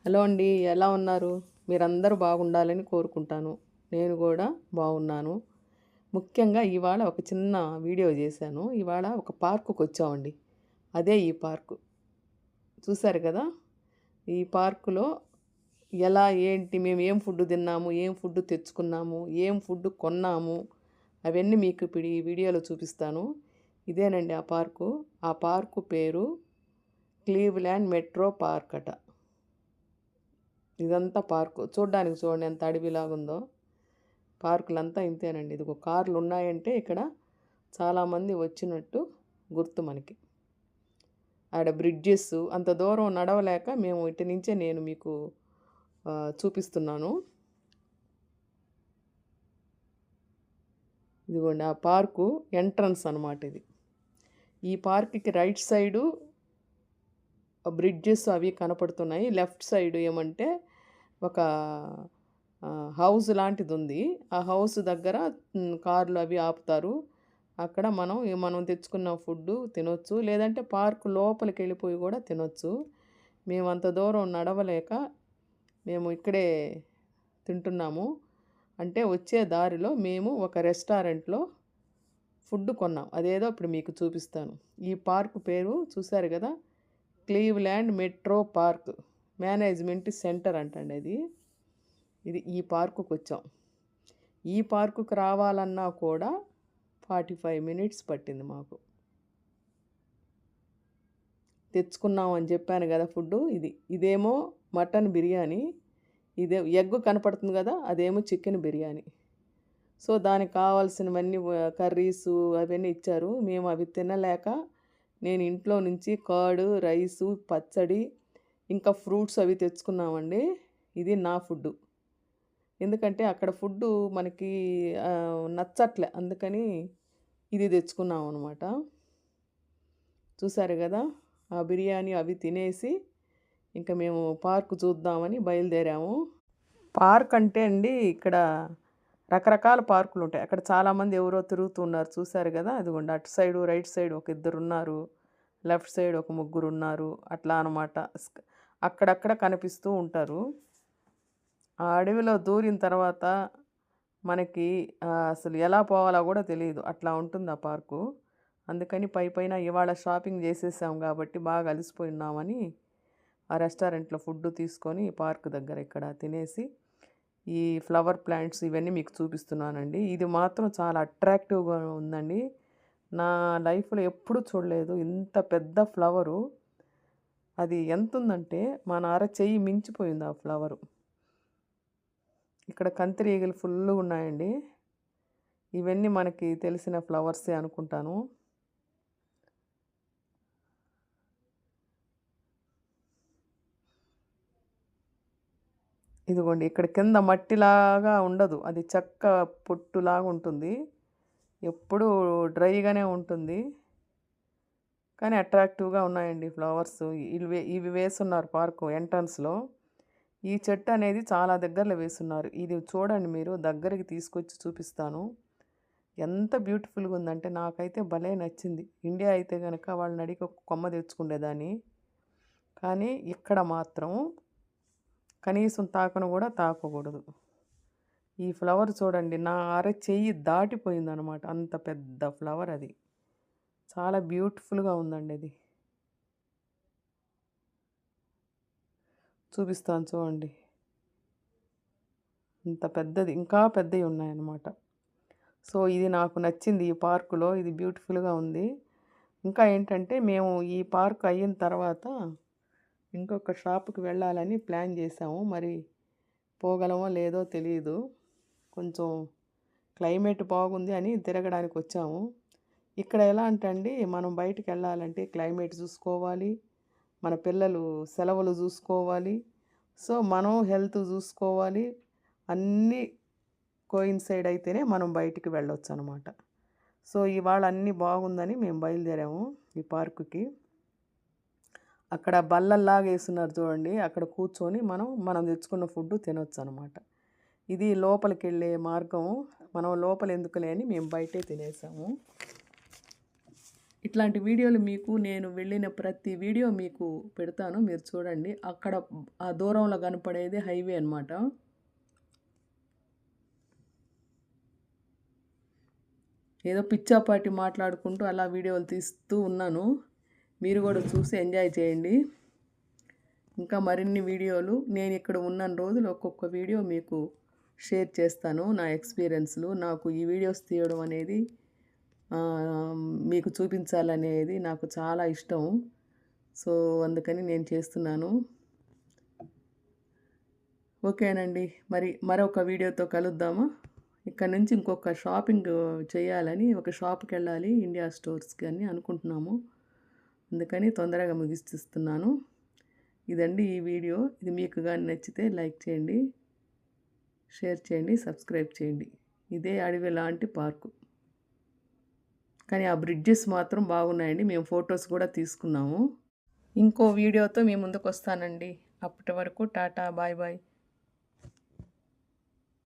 Hello అండి, ఎలా ఉన్నారు? మీరందరూ బాగుండాలని కోరుకుంటాను. నేను కూడా బాగున్నాను. ముఖ్యంగా ఇవాళ ఒక చిన్న వీడియో చేశాను. ఇవాళ ఒక పార్కుకొచ్చామండి. అదే ఈ పార్కు. చూసారు కదా! ఈ పార్కులో ఎలా ఏంటి మేము ఏం ఫుడ్ తిన్నాము, ఏం ఫుడ్ తెచ్చుకున్నాము, ఏం ఫుడ్ కొన్నాము అవన్నీ మీకు ఇప్పుడు ఈ వీడియోలో చూపిస్తాను. ఇదేనండి ఆ పార్కు. ఆ పార్కు పేరు క్లీవ్‌ల్యాండ్ మెట్రో పార్క్ అట. ఇదంతా పార్కు. చూడ్డానికి చూడండి ఎంత అడవిలాగుందో. పార్కులంతా ఇంతేనండి. ఇదిగో కార్లు ఉన్నాయంటే ఇక్కడ చాలామంది వచ్చినట్టు గుర్తు మనకి. ఆడ బ్రిడ్జెస్ అంత దూరం నడవలేక మేము ఇటు నుంచే నేను మీకు చూపిస్తున్నాను. ఇదిగోండి ఆ పార్కు ఎంట్రన్స్ అనమాట ఇది. ఈ పార్క్కి రైట్ సైడు బ్రిడ్జెస్ అవి కనపడుతున్నాయి. లెఫ్ట్ సైడ్ ఏమంటే ఒక హౌస్ లాంటిది ఉంది. ఆ హౌస్ దగ్గర కార్లు అవి ఆపుతారు. అక్కడ మనం తెచ్చుకున్న ఫుడ్డు తినొచ్చు. లేదంటే పార్క్ లోపలికి వెళ్ళిపోయి కూడా తినొచ్చు. మేము అంత దూరం నడవలేక మేము ఇక్కడే తింటున్నాము. అంటే వచ్చే దారిలో మేము ఒక రెస్టారెంట్లో ఫుడ్ కొన్నాం. అదేదో ఇప్పుడు మీకు చూపిస్తాను. ఈ పార్క్ పేరు చూశారు కదా! Cleveland metro park management centre అంటండి అది. ఈ పార్కుకొచ్చాం. ఈ పార్కుకి రావాలన్నా కూడా 45 మినిట్స్ పట్టింది మాకు. తెచ్చుకున్నాం అని చెప్పాను కదా ఫుడ్డు ఇది. ఇదేమో మటన్ బిర్యానీ. ఇదే ఎగ్ కనపడుతుంది కదా! అదేమో చికెన్ బిర్యానీ. సో దానికి కావాల్సినవన్నీ కర్రీసు అవన్నీ ఇచ్చారు. మేము అవి తినలేక నేను ఇంట్లో నుంచి కర్డ్, రైసు, పచ్చడి ఇంకా ఫ్రూట్స్ అవి తెచ్చుకున్నామండి. ఇది నా ఫుడ్డు. ఎందుకంటే అక్కడ ఫుడ్డు మనకి నచ్చట్లే. అందుకని ఇది తెచ్చుకున్నాం అనమాట. చూసారు కదా! ఆ బిర్యానీ అవి తినేసి ఇంకా మేము పార్క్ చూద్దామని బయలుదేరాము. పార్క్ అంటే అండి ఇక్కడ రకరకాల పార్కులు ఉంటాయి. అక్కడ చాలామంది ఎవరో తిరుగుతూ ఉన్నారు చూసారు కదా! అదిగోండి అటు సైడు రైట్ సైడ్ ఒక ఇద్దరున్నారు. లెఫ్ట్ సైడ్ ఒక ముగ్గురున్నారు. అట్లా అనమాట. అక్కడక్కడ కనిపిస్తూ ఉంటారు. ఆ అడవిలో దూరిన తర్వాత మనకి అసలు ఎలా పోవాలో కూడా తెలియదు. అట్లా ఉంటుంది ఆ పార్కు. అందుకని పైపైన ఇవాళ షాపింగ్ చేసేసాం కాబట్టి బాగా అలసిపోయి ఉన్నామని ఆ రెస్టారెంట్లో ఫుడ్ తీసుకొని పార్క్ దగ్గర ఇక్కడ తినేసి ఈ ఫ్లవర్ ప్లాంట్స్ ఇవన్నీ మీకు చూపిస్తున్నానండి. ఇది మాత్రం చాలా అట్రాక్టివ్‌గా ఉందండి. నా లైఫ్‌లో ఎప్పుడూ చూడలేదు ఇంత పెద్ద ఫ్లవరు. అది ఎంతుందంటే మన అరచెయ్యి మించిపోయింది ఆ ఫ్లవరు. ఇక్కడ కందిరీగలు ఫుల్లుగా ఉన్నాయండి. ఇవన్నీ మనకి తెలిసిన ఫ్లవర్సే అనుకుంటాను. ఇదిగోండి ఇక్కడ కింద మట్టిలాగా ఉండదు. అది చెక్క పొట్టులాగా ఉంటుంది. ఎప్పుడూ డ్రైగానే ఉంటుంది. కానీ అట్రాక్టివ్‌గా ఉన్నాయండి ఫ్లవర్స్. ఇవి వేసున్నారు పార్కు ఎంట్రన్స్‌లో. ఈ చెట్టు అనేది చాలా దగ్గరలో వేసున్నారు. ఇది చూడండి మీరు దగ్గరికి తీసుకొచ్చి చూపిస్తాను. ఎంత బ్యూటిఫుల్‌గా ఉందంటే నాకైతే భలే నచ్చింది. ఇండియా అయితే గనక వాళ్ళని అడిగి ఒక కొమ్మ తెచ్చుకునేదాన్ని. కానీ ఇక్కడ మాత్రం కనీసం తాకను కూడా తాకకూడదు. ఈ ఫ్లవర్ చూడండి నా అరచెయ్యి దాటిపోయిందనమాట. అంత పెద్ద ఫ్లవర్ అది. చాలా బ్యూటిఫుల్‌గా ఉందండి అది. చూపిస్తాను చూడండి. ఇంత పెద్దది ఇంకా పెద్దవి ఉన్నాయన్నమాట. సో ఇది నాకు నచ్చింది ఈ పార్కులో. ఇది బ్యూటిఫుల్‌గా ఉంది. ఇంకా ఏంటంటే మేము ఈ పార్క్ అయిన తర్వాత ఇంకొక షాప్‌కి వెళ్ళాలని ప్లాన్ చేసాము. మరి పోగలమో లేదో తెలీదు. కొంచెం క్లైమేట్ బాగుంది అని తిరగడానికి వచ్చాము. ఇక్కడ ఎలా అంటే అండి మనం బయటికెళ్ళాలంటే క్లైమేట్ చూసుకోవాలి. మన పిల్లలు సెలవులు చూసుకోవాలి. సో మనం హెల్త్ చూసుకోవాలి. అన్నీ కోయిన్సైడ్ అయితేనే మనం బయటికి వెళ్ళొచ్చనమాట. సో ఇవాళ అన్నీ బాగుందని మేము బయలుదేరాము ఈ పార్కుకి. అక్కడ బల్లల్లాగా వేసున్నారు చూడండి. అక్కడ కూర్చొని మనం తెచ్చుకున్న ఫుడ్ తినొచ్చనమాట. ఇది లోపలికెళ్ళే మార్గం. మనం లోపల ఎందుకులే అని మేము బయటే తినేసాము. ఇట్లాంటి వీడియోలు మీకు నేను వెళ్ళిన ప్రతి వీడియో మీకు పెడతాను, మీరు చూడండి. అక్కడ ఆ దూరంలో కనపడేది హైవే అనమాట. ఏదో పిచ్చాపాటి మాట్లాడుకుంటూ అలా వీడియోలు తీస్తూ ఉన్నాను. మీరు కూడా చూసి ఎంజాయ్ చేయండి. ఇంకా మరిన్ని వీడియోలు నేను ఇక్కడ ఉన్న రోజులు ఒక్కొక్క వీడియో మీకు షేర్ చేస్తాను. నా ఎక్స్పీరియన్స్లు, నాకు ఈ వీడియోస్ తీయడం అనేది మీకు చూపించాలనేది నాకు చాలా ఇష్టం. సో అందుకని నేను చేస్తున్నాను. ఓకేనండి, మరొక వీడియోతో కలుద్దామా? ఇక్కడ నుంచి ఇంకొక షాపింగ్ చేయాలని ఒక షాప్కి వెళ్ళాలి, ఇండియా స్టోర్స్కి అని అనుకుంటున్నాము. అందుకని తొందరగా ముగిస్తున్నాను. ఇదండి ఈ వీడియో. ఇది మీకు కానీ నచ్చితే లైక్ చేయండి, షేర్ చేయండి, సబ్స్క్రైబ్ చేయండి. ఇదే అడవి లాంటి పార్కు, కానీ ఆ బ్రిడ్జెస్ మాత్రం బాగున్నాయండి. మేము ఫొటోస్ కూడా తీసుకున్నాము. ఇంకో వీడియోతో మీ ముందుకు వస్తానండి. అప్పటి వరకు టాటా, బాయ్ బాయ్.